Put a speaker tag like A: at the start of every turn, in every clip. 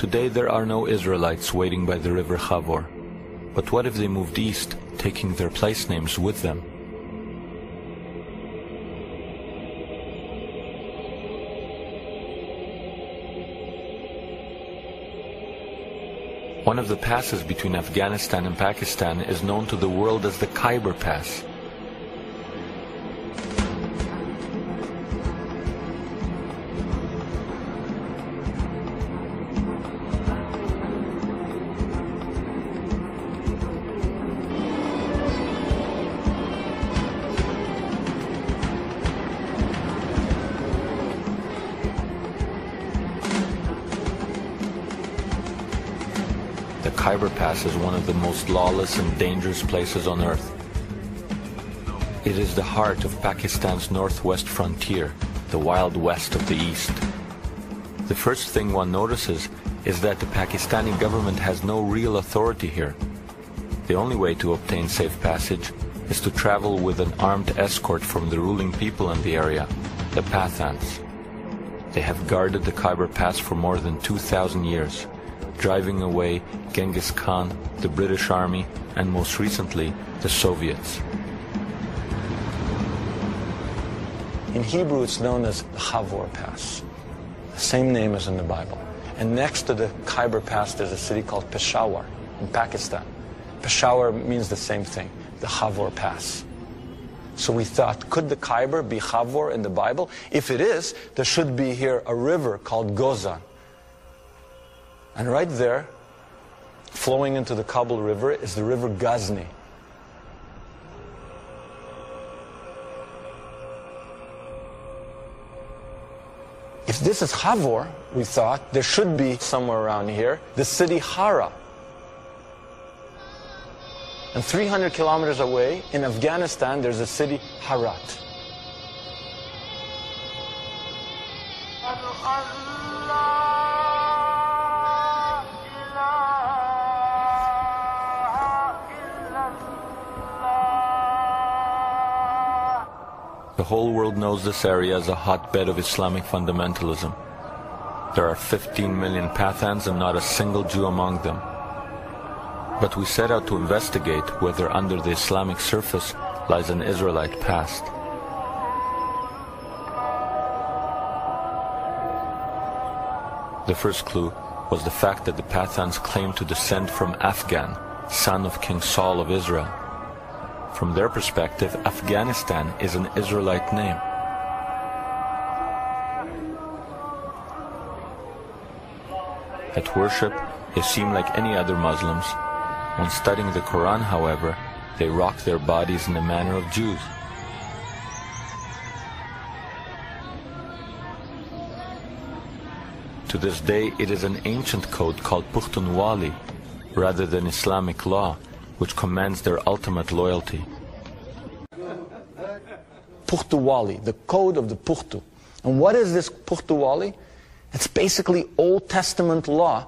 A: Today there are no Israelites waiting by the river Chavor. But what if they moved east, taking their place names with them? One of the passes between Afghanistan and Pakistan is known to the world as the Khyber Pass. The Khyber Pass is one of the most lawless and dangerous places on earth. It is the heart of Pakistan's northwest frontier, the Wild West of the East. The first thing one notices is that the Pakistani government has no real authority here. The only way to obtain safe passage is to travel with an armed escort from the ruling people in the area, the Pathans. They have guarded the Khyber Pass for more than 2,000 years, driving away Genghis Khan, the British Army, and most recently, the Soviets.
B: In Hebrew, it's known as the Chavor Pass, the same name as in the Bible. And next to the Khyber Pass, there's a city called Peshawar in Pakistan. Peshawar means the same thing, the Chavor Pass. So we thought, could the Khyber be Chavor in the Bible? If it is, there should be here a river called Gozan. And right there, flowing into the Kabul River, is the river Ghazni. If this is Chavor, we thought, there should be somewhere around here the city Hara. And 300 kilometers away, in Afghanistan, there's a city Herat.
A: The whole world knows this area as a hotbed of Islamic fundamentalism. There are 15 million Pathans and not a single Jew among them. But we set out to investigate whether under the Islamic surface lies an Israelite past. The first clue was the fact that the Pathans claimed to descend from Afghan, son of King Saul of Israel. From their perspective, Afghanistan is an Israelite name. At worship, they seem like any other Muslims. When studying the Quran, however, they rock their bodies in the manner of Jews. To this day, it is an ancient code called Pashtuns, rather than Islamic law, which commands their ultimate loyalty.
B: Pashtuwali, the code of the Pashtu. And what is this Pashtuwali? It's basically Old Testament law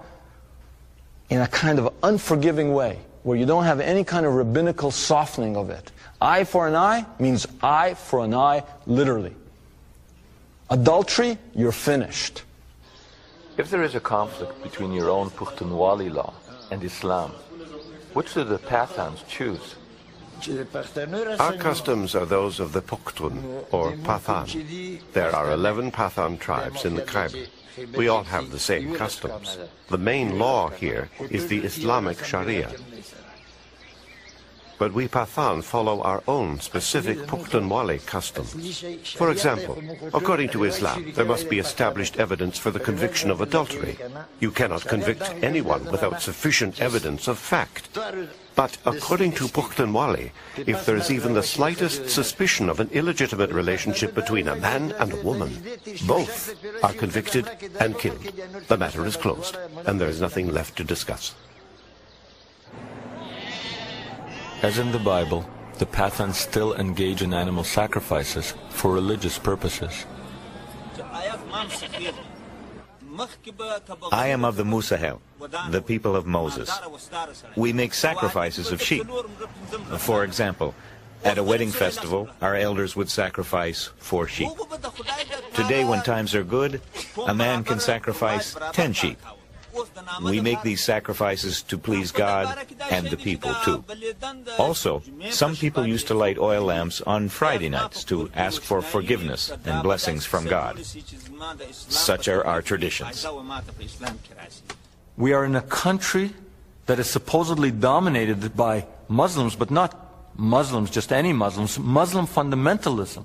B: in a kind of unforgiving way, where you don't have any kind of rabbinical softening of it. Eye for an eye means eye for an eye, literally. Adultery, you're finished.
A: If there is a conflict between your own Pashtunwali law and Islam, which do the Pathans choose?
C: Our customs are those of the Pashtun, or Pathan. There are 11 Pathan tribes in the Khyber. We all have the same customs. The main law here is the Islamic Sharia. But we Pathan follow our own specific Pashtunwali customs. For example, according to Islam, there must be established evidence for the conviction of adultery. You cannot convict anyone without sufficient evidence of fact. But according to Pashtunwali, if there is even the slightest suspicion of an illegitimate relationship between a man and a woman, both are convicted and killed. The matter is closed, and there is nothing left to discuss.
A: As in the Bible, the Pathans still engage in animal sacrifices for religious purposes.
D: I am of the Musahel, the people of Moses. We make sacrifices of sheep. For example, at a wedding festival, our elders would sacrifice 4 sheep. Today, when times are good, a man can sacrifice 10 sheep. We make these sacrifices to please God and the people too. Also, some people used to light oil lamps on Friday nights to ask for forgiveness and blessings from God. Such are our traditions.
B: We are in a country that is supposedly dominated by Muslims, but not Muslims, just any Muslims, Muslim fundamentalism.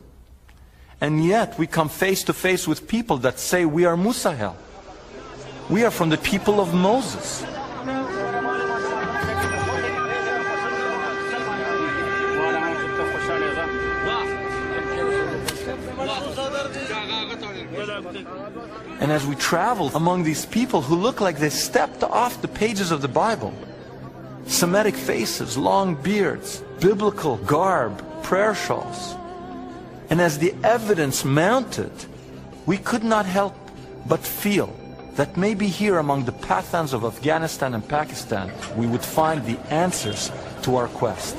B: And yet we come face to face with people that say we are Musahel. We are from the people of Moses. And as we travel among these people who look like they stepped off the pages of the Bible, Semitic faces, long beards, biblical garb, prayer shawls, and as the evidence mounted, we could not help but feel that maybe here among the Pathans of Afghanistan and Pakistan, we would find the answers to our quest.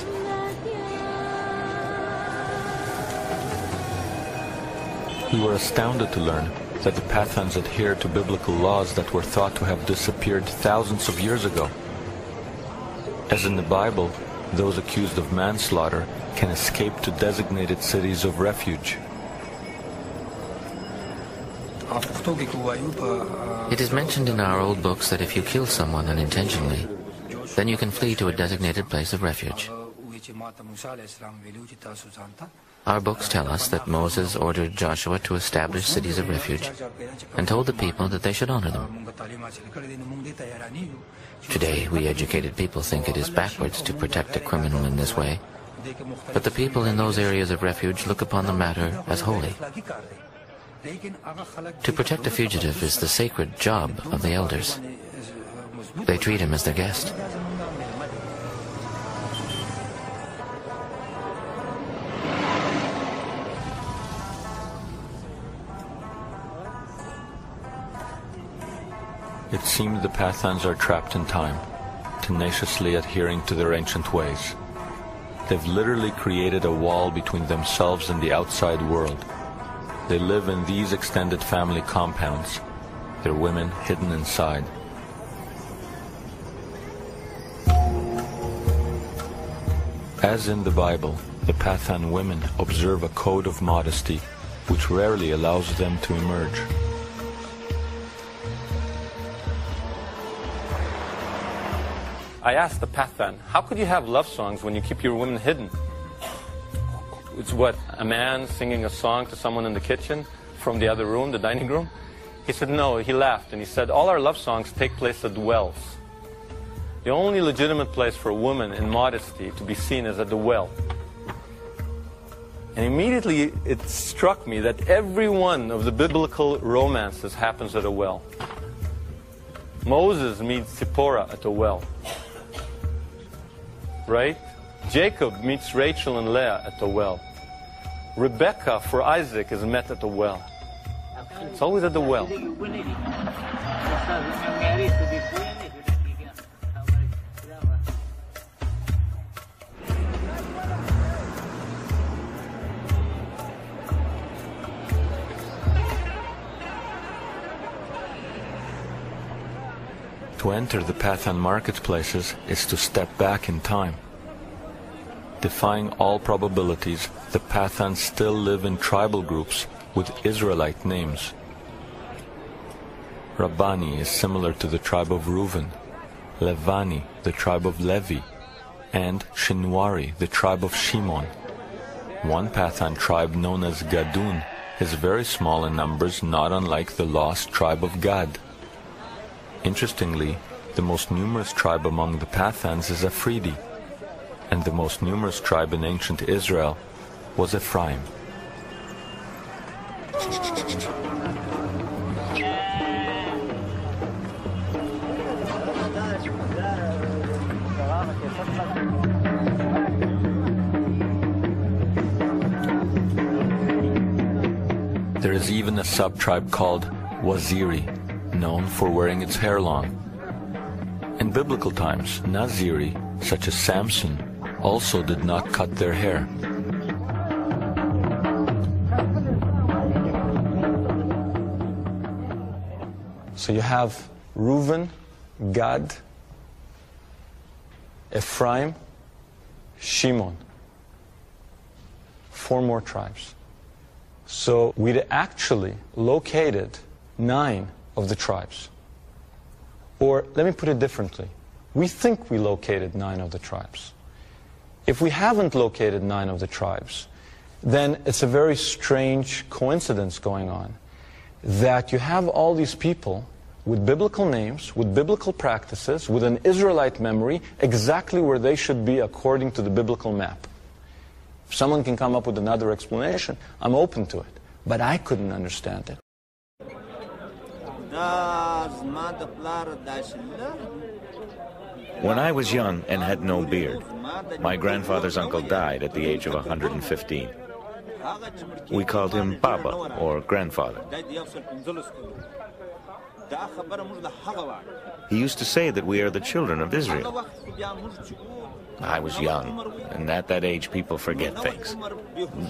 A: We were astounded to learn that the Pathans adhere to biblical laws that were thought to have disappeared thousands of years ago. As in the Bible, those accused of manslaughter can escape to designated cities of refuge.
E: It is mentioned in our old books that if you kill someone unintentionally, then you can flee to a designated place of refuge. Our books tell us that Moses ordered Joshua to establish cities of refuge and told the people that they should honor them. Today, we educated people think it is backwards to protect a criminal in this way, but the people in those areas of refuge look upon the matter as holy. To protect a fugitive is the sacred job of the elders. They treat him as their guest.
A: It seems the Pathans are trapped in time, tenaciously adhering to their ancient ways. They've literally created a wall between themselves and the outside world. They live in these extended family compounds, their women hidden inside. As in the Bible, the Pathan women observe a code of modesty which rarely allows them to emerge.
B: I asked the Pathan, how could you have love songs when you keep your women hidden? It's what, a man singing a song to someone in the kitchen from the other room, the dining room? He said no, he laughed and he said, all our love songs take place at wells. The only legitimate place for a woman in modesty to be seen is at the well. And immediately it struck me that every one of the biblical romances happens at a well. Moses meets Zipporah at a well. Right? Jacob meets Rachel and Leah at the well. Rebecca for Isaac is met at the well. It's always at the well.
A: To enter the Pathan marketplaces is to step back in time. Defying all probabilities, the Pathans still live in tribal groups with Israelite names. Rabbani is similar to the tribe of Reuven, Levani, the tribe of Levi, and Shinwari, the tribe of Shimon. One Pathan tribe known as Gadun is very small in numbers, not unlike the lost tribe of Gad. Interestingly, the most numerous tribe among the Pathans is Afridi, and the most numerous tribe in ancient Israel was Ephraim. There is even a sub-tribe called Waziri, known for wearing its hair long. In biblical times, Naziri, such as Samson, also did not cut their hair.
B: So you have Reuven, Gad, Ephraim, Shimon. 4 more tribes. So we'd actually located 9 of the tribes. Or let me put it differently. We think we located 9 of the tribes. If we haven't located 9 of the tribes, then it's a very strange coincidence going on that you have all these people with biblical names, with biblical practices, with an Israelite memory, exactly where they should be according to the biblical map. If someone can come up with another explanation, I'm open to it. But I couldn't understand it.
D: When I was young and had no beard, my grandfather's uncle died at the age of 115. We called him Baba, or grandfather. He used to say that we are the children of Israel. I was young, and at that age people forget things.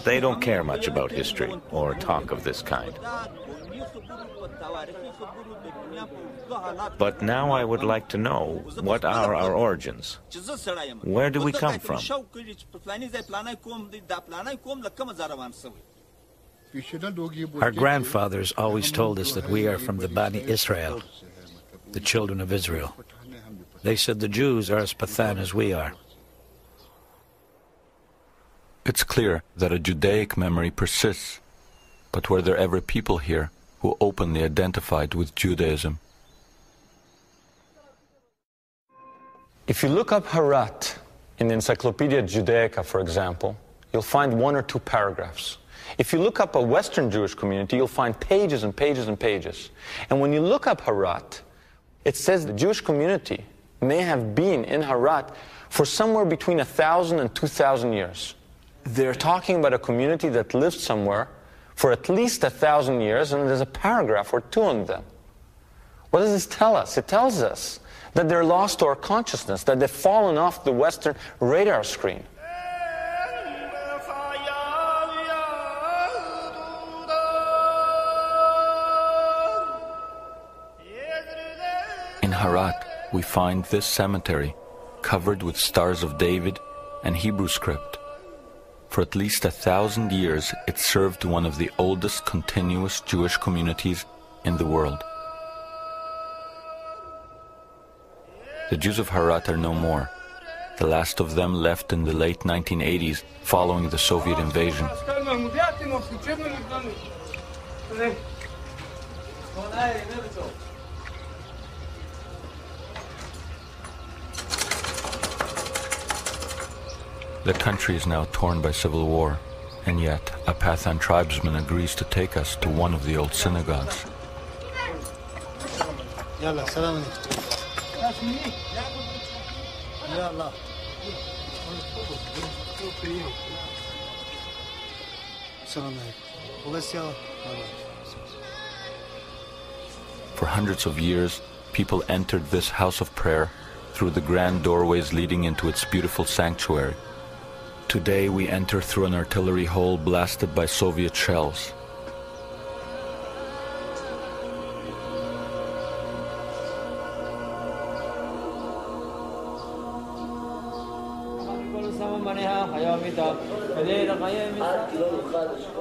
D: They don't care much about history or talk of this kind. But now I would like to know, what are our origins? Where do we come from?
F: Our grandfathers always told us that we are from the Bani Israel, the children of Israel. They said the Jews are as Pathan as we are.
A: It's clear that a Judaic memory persists, but were there ever people here who openly identified with Judaism?
B: If you look up Harat in the Encyclopedia Judaica, for example, you'll find 1 or 2 paragraphs. If you look up a Western Jewish community, you'll find pages and pages and pages. And when you look up Harat, it says the Jewish community may have been in Harat for somewhere between 1,000 and 2,000 years. They're talking about a community that lived somewhere for at least 1,000 years, and there's a paragraph or 2 on them. What does this tell us? It tells us that they're lost to our consciousness, that they've fallen off the Western radar screen.
A: In Harat, we find this cemetery covered with Stars of David and Hebrew script. For at least 1,000 years, it served one of the oldest continuous Jewish communities in the world. The Jews of Harat are no more. The last of them left in the late 1980s following the Soviet invasion. The country is now torn by civil war, and yet a Pathan tribesman agrees to take us to one of the old synagogues. For hundreds of years, people entered this house of prayer through the grand doorways leading into its beautiful sanctuary. Today we enter through an artillery hole blasted by Soviet shells.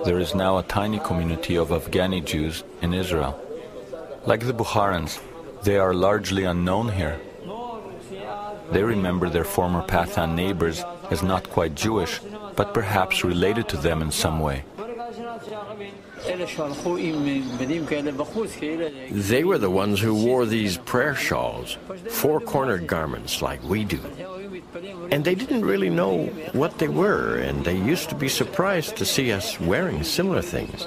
A: There is now a tiny community of Afghani Jews in Israel. Like the Bukharans, they are largely unknown here. They remember their former Pathan neighbors as not quite Jewish, but perhaps related to them in some way.
G: They were the ones who wore these prayer shawls, 4-cornered garments like we do. And they didn't really know what they were, and they used to be surprised to see us wearing similar things.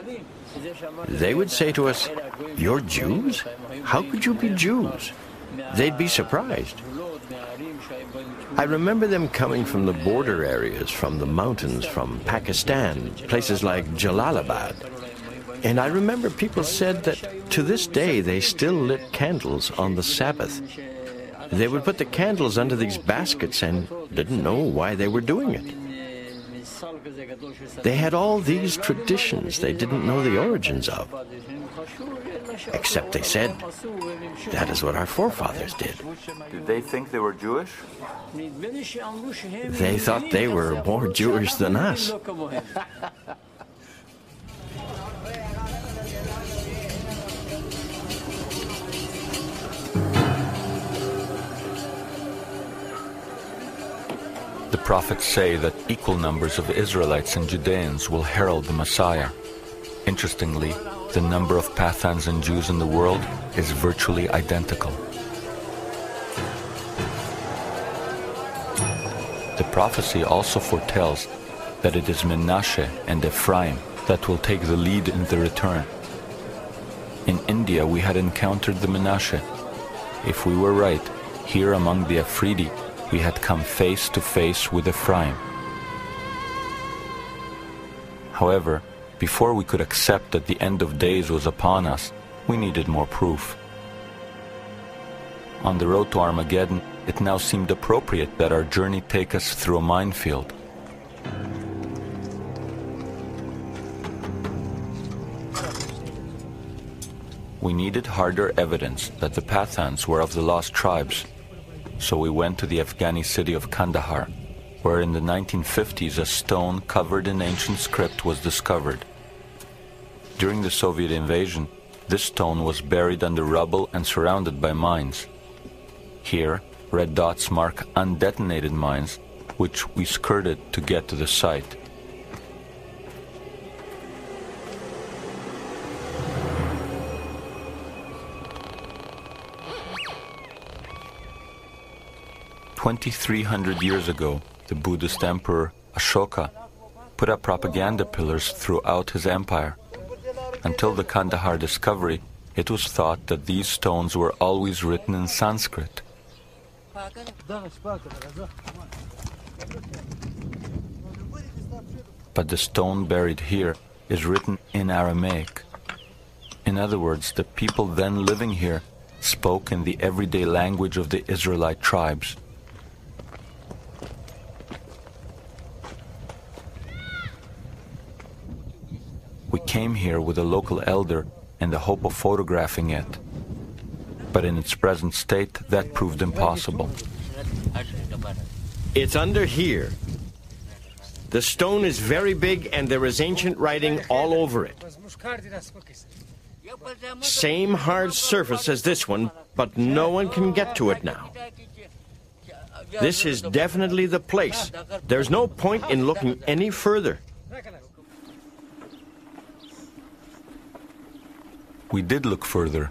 G: They would say to us, "You're Jews? How could you be Jews?" They'd be surprised. I remember them coming from the border areas, from the mountains, from Pakistan, places like Jalalabad. And I remember people said that to this day they still lit candles on the Sabbath. They would put the candles under these baskets and didn't know why they were doing it. They had all these traditions they didn't know the origins of. Except they said, that is what our forefathers did.
A: Did they think they were Jewish?
G: They thought they were more Jewish than us.
A: The prophets say that equal numbers of Israelites and Judeans will herald the Messiah. Interestingly, the number of Pathans and Jews in the world is virtually identical. The prophecy also foretells that it is Menashe and Ephraim that will take the lead in the return. In India, we had encountered the Menashe. If we were right, here among the Afridi, we had come face to face with Ephraim. However, before we could accept that the end of days was upon us, we needed more proof. On the road to Armageddon, it now seemed appropriate that our journey take us through a minefield. We needed harder evidence that the Pathans were of the lost tribes, so we went to the Afghani city of Kandahar, where in the 1950s a stone covered in ancient script was discovered. During the Soviet invasion, this stone was buried under rubble and surrounded by mines. Here, red dots mark undetonated mines, which we skirted to get to the site. "2,300 years ago, the Buddhist emperor Ashoka put up propaganda pillars throughout his empire. Until the Kandahar discovery, it was thought that these stones were always written in Sanskrit. But the stone buried here is written in Aramaic. In other words, the people then living here spoke in the everyday language of the Israelite tribes. We came here with a local elder in the hope of photographing it, but in its present state, that proved impossible.
G: It's under here. The stone is very big and there is ancient writing all over it. Same hard surface as this one, but no one can get to it now. This is definitely the place. There's no point in looking any further.
A: We did look further.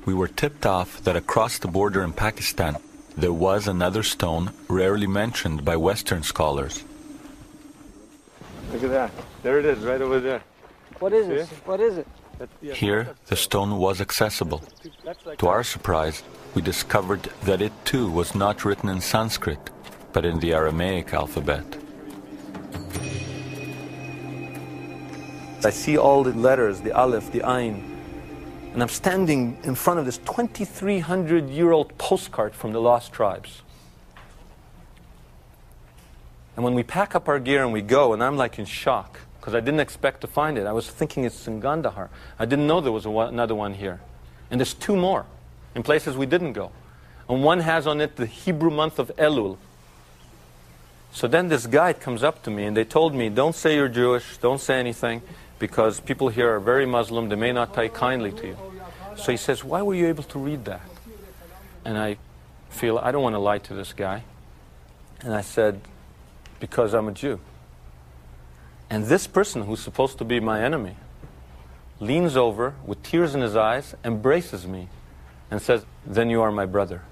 A: We were tipped off that across the border in Pakistan, there was another stone rarely mentioned by Western scholars.
B: Look at that. There it is, right over there.
H: What is it? What is it?
A: Here, the stone was accessible. To our surprise, we discovered that it too was not written in Sanskrit, but in the Aramaic alphabet.
B: I see all the letters, the Aleph, the Ain, and I'm standing in front of this 2,300-year-old postcard from the lost tribes. And when we pack up our gear and we go, and I'm like in shock, because I didn't expect to find it. I was thinking it's in Kandahar. I didn't know there was another one here. And there's two more in places we didn't go. And one has on it the Hebrew month of Elul. So then this guide comes up to me and they told me, don't say you're Jewish, don't say anything, because people here are very Muslim, they may not take kindly to you. So he says, why were you able to read that? And I feel, I don't want to lie to this guy. And I said, because I'm a Jew. And this person, who's supposed to be my enemy, leans over with tears in his eyes, embraces me, and says, then you are my brother.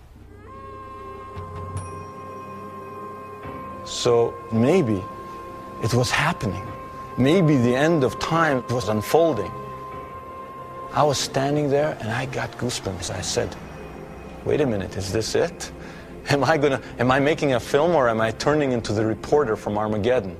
B: So maybe it was happening. Maybe the end of time was unfolding. I was standing there and I got goosebumps. I said, wait a minute, is this it? Am I making a film, or am I turning into the reporter from Armageddon?